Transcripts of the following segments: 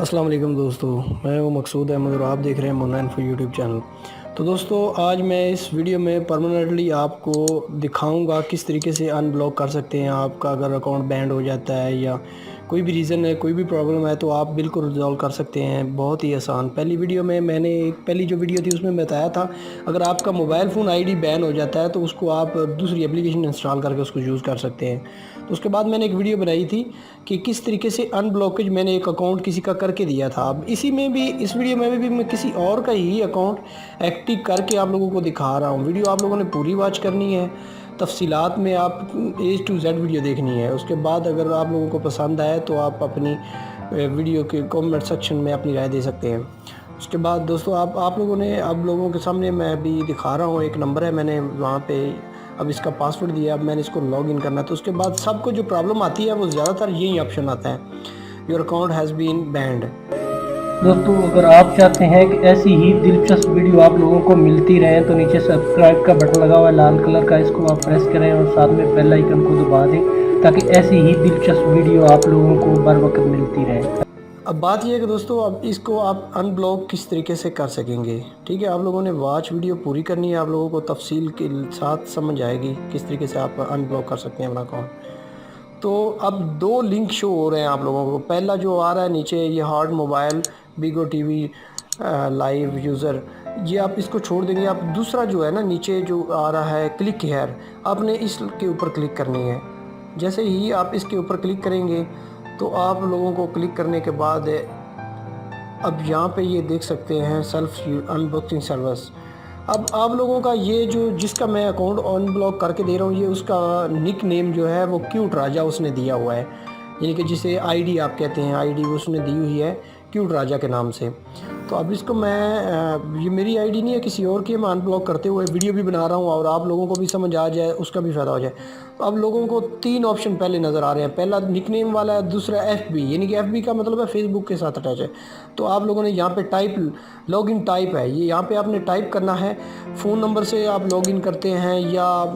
अस्सलाम वालेकुम दोस्तों, मैं हूं मकसूद अहमद और आप देख रहे हैं मोना इन्फो यूट्यूब चैनल। तो दोस्तों, आज मैं इस वीडियो में परमानेंटली आपको दिखाऊंगा किस तरीके से अनब्लॉक कर सकते हैं। आपका अगर अकाउंट बैंड हो जाता है या कोई भी रीज़न है, कोई भी प्रॉब्लम है, तो आप बिल्कुल रिजॉल्व कर सकते हैं, बहुत ही आसान। पहली वीडियो में मैंने पहली जो वीडियो थी उसमें बताया था, अगर आपका मोबाइल फ़ोन आईडी बैन हो जाता है तो उसको आप दूसरी एप्लीकेशन इंस्टॉल करके उसको यूज़ कर सकते हैं। तो उसके बाद मैंने एक वीडियो बनाई थी कि किस तरीके से अनब्लॉकेज मैंने एक अकाउंट किसी का करके दिया था। अब इसी में भी, इस वीडियो में भी मैं किसी और का ही अकाउंट एक्टिव करके आप लोगों को दिखा रहा हूँ। वीडियो आप लोगों ने पूरी वॉच करनी है, तफसीलात में आप A to Z वीडियो देखनी है। उसके बाद अगर आप लोगों को पसंद आए तो आप अपनी वीडियो के कमेंट सेक्शन में अपनी राय दे सकते हैं। उसके बाद दोस्तों, आप लोगों ने, अब लोगों के सामने मैं अभी दिखा रहा हूँ, एक नंबर है, मैंने वहाँ पे अब इसका पासवर्ड दिया। अब मैंने इसको लॉग इन करना है। तो उसके बाद सबको जो प्रॉब्लम आती है वो ज़्यादातर यही ऑप्शन आता है, your account has been banned. दोस्तों, अगर आप चाहते हैं कि ऐसी ही दिलचस्प वीडियो आप लोगों को मिलती रहे तो नीचे सब्सक्राइब का बटन लगा हुआ है लाल कलर का, इसको आप प्रेस करें और साथ में बेल आइकन को दबा दें ताकि ऐसी ही दिलचस्प वीडियो आप लोगों को बर वक्त मिलती रहे। अब बात यह है कि दोस्तों, अब इसको आप अनब्लॉक किस तरीके से कर सकेंगे। ठीक है, आप लोगों ने वॉच वीडियो पूरी करनी है, आप लोगों को तफसील के साथ समझ आएगी किस तरीके से आप अनब्लॉक कर सकते हैं अपना अकाउंट। तो अब दो लिंक शो हो रहे हैं आप लोगों को। पहला जो आ रहा है नीचे, ये हार्ड मोबाइल बिगो टीवी लाइव यूज़र, ये आप इसको छोड़ देंगे। आप दूसरा जो है ना, नीचे जो आ रहा है क्लिक हेयर, आपने इसके ऊपर क्लिक करनी है। जैसे ही आप इसके ऊपर क्लिक करेंगे तो आप लोगों को क्लिक करने के बाद अब यहाँ पे ये देख सकते हैं सेल्फ अनबॉक्सिंग सर्विस। अब आप लोगों का ये जो, जिसका मैं अकाउंट अनब्लॉक करके दे रहा हूँ, ये उसका निक नेम जो है वो क्यूट राजा उसने दिया हुआ है, यानी कि जिसे आईडी आप कहते हैं, आईडी उसने दी हुई है क्यूट राजा के नाम से। तो अब इसको मैं, ये मेरी आईडी नहीं है, किसी और की, मैं अनब्लॉक करते हुए वीडियो भी बना रहा हूँ और आप लोगों को भी समझ आ जाए, उसका भी फ़ायदा हो जाए। तो अब लोगों को तीन ऑप्शन पहले नज़र आ रहे हैं। पहला निकनेम वाला है, दूसरा FB, यानी कि FB का मतलब है फेसबुक के साथ अटैच है। तो आप लोगों ने यहाँ पे टाइप, लॉगिन टाइप है ये, यहाँ पे आपने टाइप करना है। फ़ोन नंबर से आप लॉगिन करते हैं या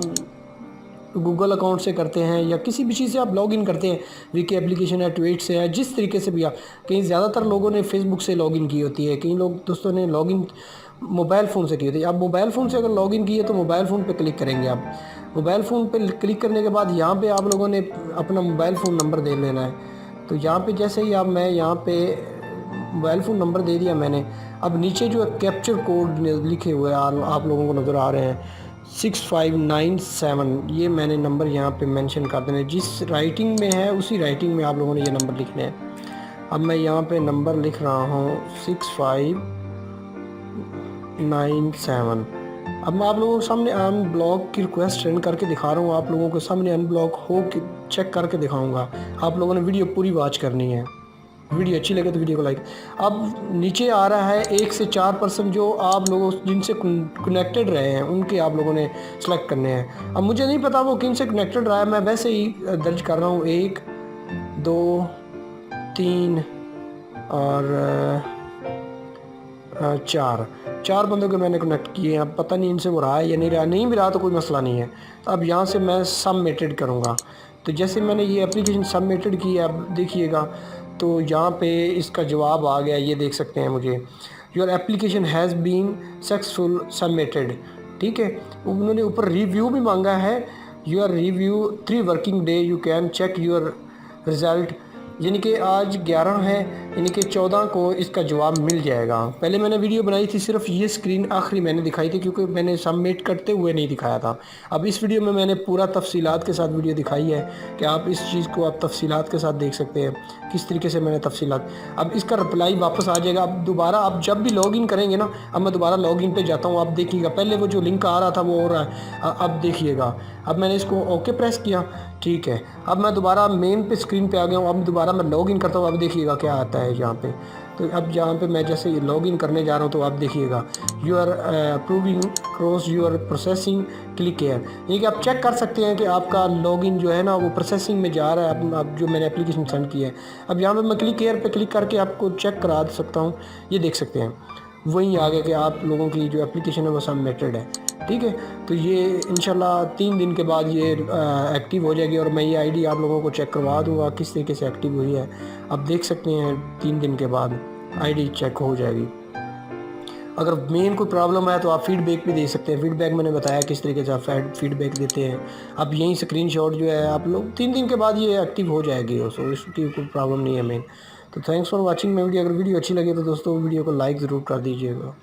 गूगल अकाउंट से करते हैं या किसी भी चीज़ से आप लॉगिन करते हैं, वीके एप्लीकेशन है, ट्वीट से है, जिस तरीके से भी आप, कहीं ज़्यादातर लोगों ने फेसबुक से लॉगिन की होती है, कई लोग दोस्तों ने लॉगिन मोबाइल फ़ोन से की होती है। आप मोबाइल फ़ोन से अगर लॉगिन किए तो मोबाइल फ़ोन पे क्लिक करेंगे। आप मोबाइल फ़ोन पे क्लिक करने के बाद यहाँ पे आप लोगों ने अपना मोबाइल फ़ोन नंबर दे लेना है। तो यहाँ पे जैसे ही मैं यहाँ पे मोबाइल फ़ोन नंबर दे दिया मैंने। अब नीचे जो कैप्चर कोड लिखे हुए आप लोगों को नज़र आ रहे हैं 6597, ये मैंने नंबर यहाँ पे मेंशन कर देने, जिस राइटिंग में है उसी राइटिंग में आप लोगों ने ये नंबर लिखने हैं। अब मैं यहाँ पे नंबर लिख रहा हूँ 6597। अब मैं आप लोगों के सामने अनब्लॉक की रिक्वेस्ट सेंड करके दिखा रहा हूँ, आप लोगों के सामने अनब्लॉक हो के चेक करके दिखाऊँगा। आप लोगों ने वीडियो पूरी वॉच करनी है। वीडियो अच्छी लगे तो वीडियो को लाइक। अब नीचे आ रहा है 1 से 4% जो आप लोगों जिनसे कनेक्टेड रहे हैं उनके आप लोगों ने सेलेक्ट करने हैं। अब मुझे नहीं पता वो किन से कनेक्टेड रहा है, मैं वैसे ही दर्ज कर रहा हूँ 1 2 3 और 4 बंदों के मैंने कनेक्ट किए हैं। अब पता नहीं इनसे वो रहा है या नहीं रहा, नहीं भी रहा तो कोई मसला नहीं है। तो अब यहाँ से मैं सबमिटेड करूँगा। तो जैसे मैंने ये एप्लीकेशन सबमिटेड की है, अब देखिएगा तो यहाँ पे इसका जवाब आ गया, ये देख सकते हैं मुझे, your application has been successful submitted. ठीक है, उन्होंने ऊपर रिव्यू भी मांगा है, your review 3 working day you can check your result, यानी कि आज 11 है, यानी कि 14 को इसका जवाब मिल जाएगा। पहले मैंने वीडियो बनाई थी, सिर्फ ये स्क्रीन आखिरी मैंने दिखाई थी क्योंकि मैंने सबमिट करते हुए नहीं दिखाया था। अब इस वीडियो में मैंने पूरा तफसीलात के साथ वीडियो दिखाई है कि आप इस चीज़ को आप तफसीलात के साथ देख सकते हैं किस तरीके से मैंने तफसीलात। अब इसका रिप्लाई वापस आ जाएगा। अब दोबारा आप जब भी लॉगिन करेंगे ना, अब मैं दोबारा लॉगिन पे जाता हूँ, आप देखिएगा पहले वो जो लिंक आ रहा था वो हो रहा है, अब देखिएगा। अब मैंने इसको ओके प्रेस किया, ठीक है। अब मैं दोबारा मेन पे स्क्रीन पे आ गया हूँ। अब दोबारा मैं लॉगिन करता हूँ, अब देखिएगा क्या आता है यहाँ पे। तो अब यहाँ पे मैं जैसे लॉगिन करने जा रहा हूँ तो आप देखिएगा you are approving cross your processing click here, यानी कि आप चेक कर सकते हैं कि आपका लॉगिन जो है ना वो प्रोसेसिंग में जा रहा है। अब जो मैंने एप्लीकेशन सेंड की है, अब यहाँ पे मैं क्लिक हेयर पे क्लिक करके आपको चेक करा सकता हूँ, ये देख सकते हैं वहीं आ गया कि आप लोगों की जो एप्लीकेशन है वो सबमिटेड है। ठीक है। तो ये इंशाल्लाह 3 दिन के बाद ये एक्टिव हो जाएगी और मैं ये आईडी आप लोगों को चेक करवा दूंगा किस तरीके से एक्टिव हुई है। आप देख सकते हैं 3 दिन के बाद आईडी चेक हो जाएगी। अगर मेन कोई प्रॉब्लम है तो आप फीडबैक भी दे सकते हैं। फीडबैक मैंने बताया किस तरीके से आप फीडबैक देते हैं। अब यही स्क्रीनशॉट जो है आप लोग 3 दिन के बाद ये एक्टिव हो जाएगी, सो इसकी कोई प्रॉब्लम नहीं है मेन। तो थैंक्स फॉर वाचिंग। मैं वीडियो अगर वीडियो अच्छी लगे तो दोस्तों वीडियो को लाइक ज़रूर कर दीजिएगा।